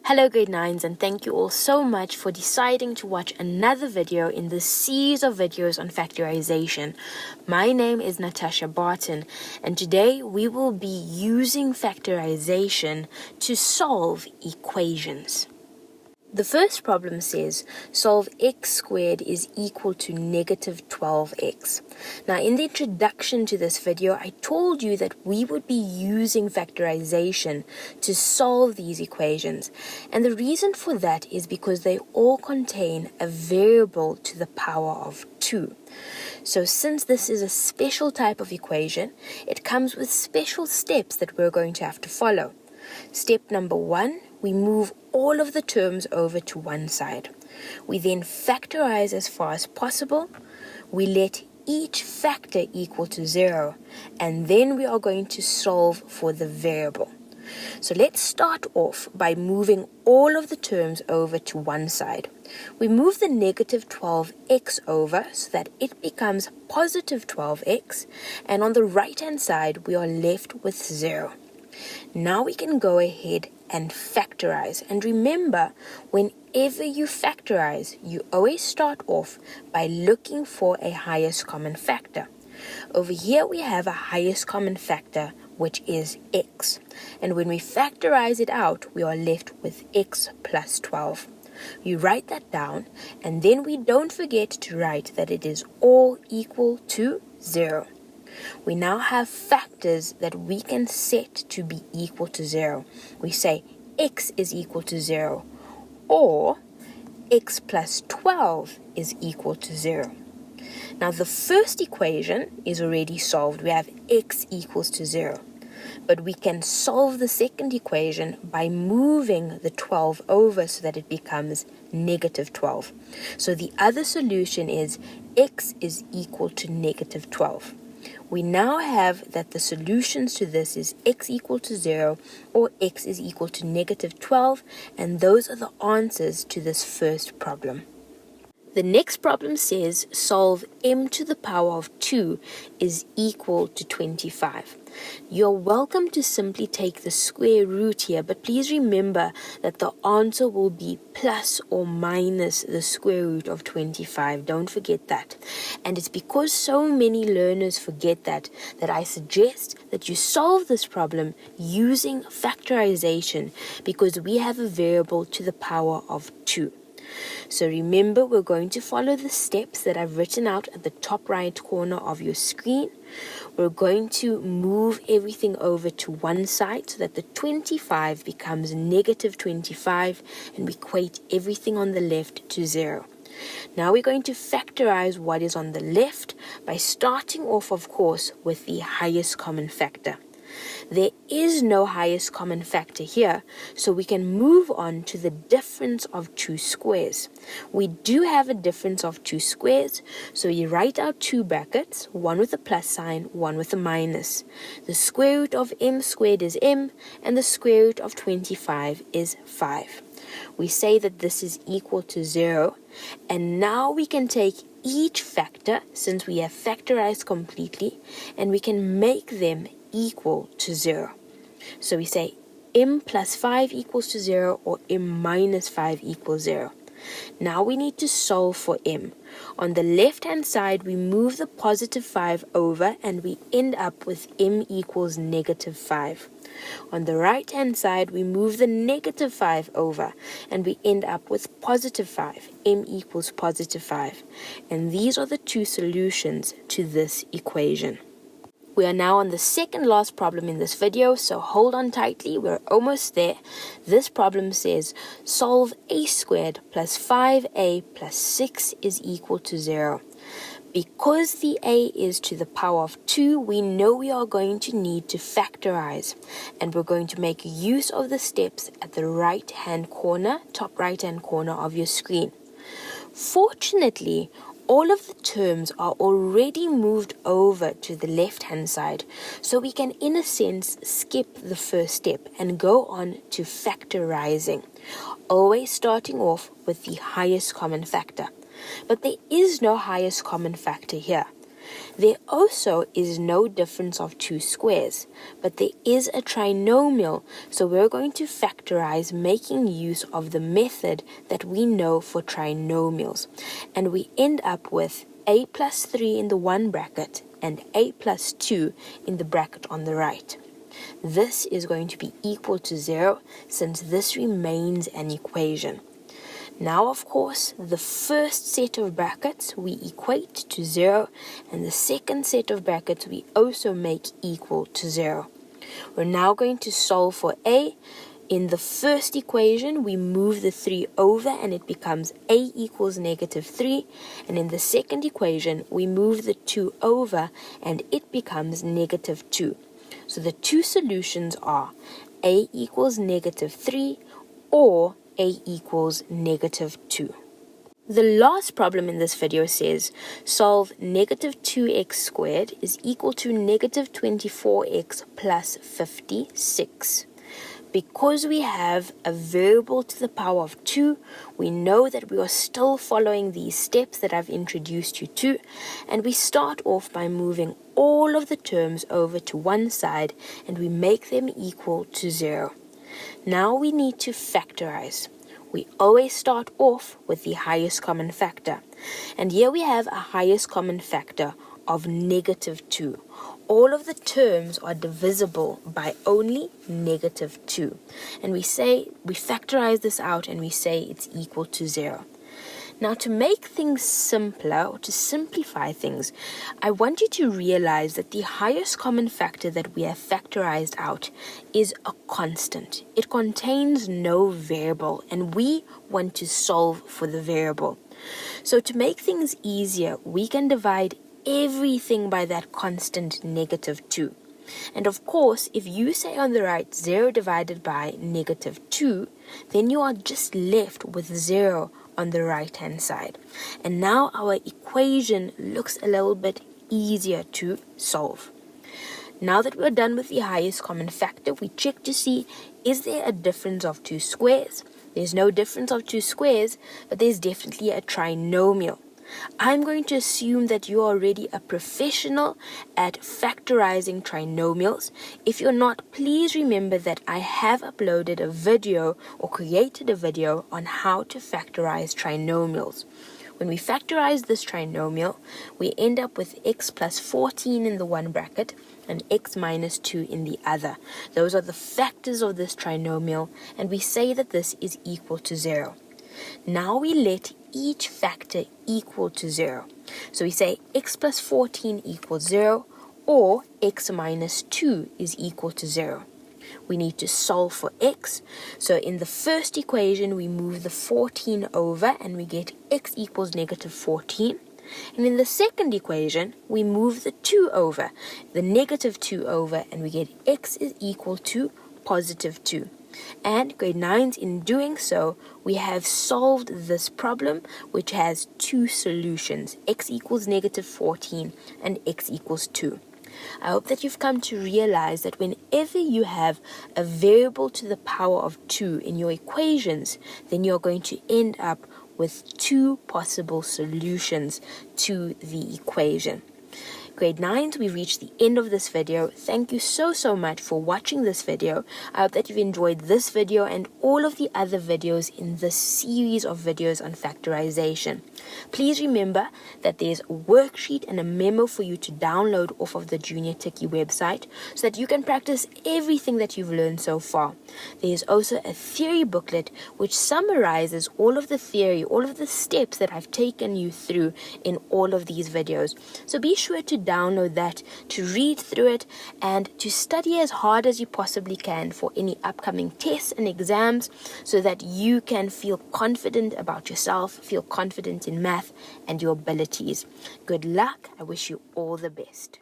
Hello grade 9s, and thank you all so much for deciding to watch another video in this series of videos on factorization. My name is Natasha Barton, and today we will be using factorization to solve equations. The first problem says, solve x squared is equal to negative 12x. Now, in the introduction to this video, I told you that we would be using factorization to solve these equations. And the reason for that is because they all contain a variable to the power of 2. So since this is a special type of equation, it comes with special steps that we're going to have to follow. Step number 1, we move all of the terms over to one side. We then factorize as far as possible. We let each factor equal to 0, and then we are going to solve for the variable. So let's start off by moving all of the terms over to one side. We move the negative 12x over so that it becomes positive 12x, and on the right hand side we are left with 0. Now we can go ahead and factorize. And remember, whenever you factorize, you always start off by looking for a highest common factor. Over here we have a highest common factor, which is x. And when we factorize it out, we are left with x plus 12. You write that down, and then we don't forget to write that it is all equal to 0. We now have factors that we can set to be equal to 0. We say x is equal to 0, or x plus 12 is equal to 0. Now the first equation is already solved. We have x equals to 0. But we can solve the second equation by moving the 12 over so that it becomes negative 12. So the other solution is x is equal to negative 12. We now have that the solutions to this is x equal to 0 or x is equal to negative 12, and those are the answers to this first problem. The next problem says solve m to the power of 2 is equal to 25. You're welcome to simply take the square root here, but please remember that the answer will be plus or minus the square root of 25. Don't forget that. And it's because so many learners forget that I suggest that you solve this problem using factorization, because we have a variable to the power of 2. So remember, we're going to follow the steps that I've written out at the top right corner of your screen. We're going to move everything over to one side so that the 25 becomes negative 25, and we equate everything on the left to 0. Now we're going to factorize what is on the left by starting off, of course, with the highest common factor. There is no highest common factor here, so we can move on to the difference of two squares. We do have a difference of two squares, so you write out two brackets, one with a plus sign, one with a minus. The square root of m squared is m, and the square root of 25 is 5. We say that this is equal to 0, and now we can take each factor, since we have factorized completely, and we can make them equal to 0. So we say m plus 5 equals to 0, or m minus 5 equals 0. Now we need to solve for m. On the left hand side we move the positive 5 over, and we end up with m equals negative 5. On the right hand side we move the negative 5 over, and we end up with positive 5. m equals positive 5. And these are the two solutions to this equation. We are now on the second last problem in this video, so hold on tightly, we're almost there. This problem says solve a squared plus 5a plus 6 is equal to 0. Because the a is to the power of 2, we know we are going to need to factorize, and we're going to make use of the steps at the right hand corner, top right hand corner of your screen. Fortunately, all of the terms are already moved over to the left hand side, so we can in a sense skip the first step and go on to factorizing, always starting off with the highest common factor. But there is no highest common factor here. There also is no difference of two squares, but there is a trinomial, so we're going to factorize making use of the method that we know for trinomials. And we end up with a plus 3 in the one bracket and a plus 2 in the bracket on the right. This is going to be equal to 0 since this remains an equation. Now, of course, the first set of brackets we equate to 0, and the second set of brackets we also make equal to 0. We're now going to solve for a. In the first equation, we move the 3 over and it becomes a equals negative 3. And in the second equation, we move the 2 over and it becomes negative 2. So the two solutions are a equals negative 3 or a equals negative 2. The last problem in this video says solve negative 2x squared is equal to negative 24x plus 56. Because we have a variable to the power of 2, we know that we are still following these steps that I've introduced you to, and we start off by moving all of the terms over to one side and we make them equal to 0. Now we need to factorize. We always start off with the highest common factor. And here we have a highest common factor of negative 2. All of the terms are divisible by only negative 2. And we factorize this out and we say it's equal to 0. Now, to make things simpler, or to simplify things, I want you to realize that the highest common factor that we have factorized out is a constant. It contains no variable, and we want to solve for the variable. So to make things easier, we can divide everything by that constant negative 2. And of course, if you say on the right 0 divided by negative 2, then you are just left with 0 on the right hand side. And now our equation looks a little bit easier to solve. Now that we're done with the highest common factor, we check to see, is there a difference of two squares? There's no difference of two squares, but there's definitely a trinomial. I'm going to assume that you're already a professional at factorizing trinomials. If you're not, please remember that I have uploaded a video or created a video on how to factorize trinomials. When we factorize this trinomial, we end up with x plus 14 in the one bracket and x minus 2 in the other. Those are the factors of this trinomial, and we say that this is equal to 0. Now we let each factor equal to 0. So we say x plus 14 equals 0 or x minus 2 is equal to 0. We need to solve for x. So in the first equation, we move the 14 over and we get x equals negative 14. And in the second equation, we move the 2 over, the negative 2 over, and we get x is equal to positive 2. And grade 9s, in doing so, we have solved this problem, which has two solutions, x equals negative 14 and x equals 2. I hope that you've come to realize that whenever you have a variable to the power of 2 in your equations, then you're going to end up with two possible solutions to the equation. Grade 9s, we've reached the end of this video. Thank you so much for watching this video. I hope that you've enjoyed this video and all of the other videos in this series of videos on factorization. Please remember that there's a worksheet and a memo for you to download off of the Junior Techie website so that you can practice everything that you've learned so far. There's also a theory booklet which summarizes all of the theory, all of the steps that I've taken you through in all of these videos. So be sure to download that, to read through it, and to study as hard as you possibly can for any upcoming tests and exams so that you can feel confident about yourself, feel confident in math and your abilities. Good luck. I wish you all the best.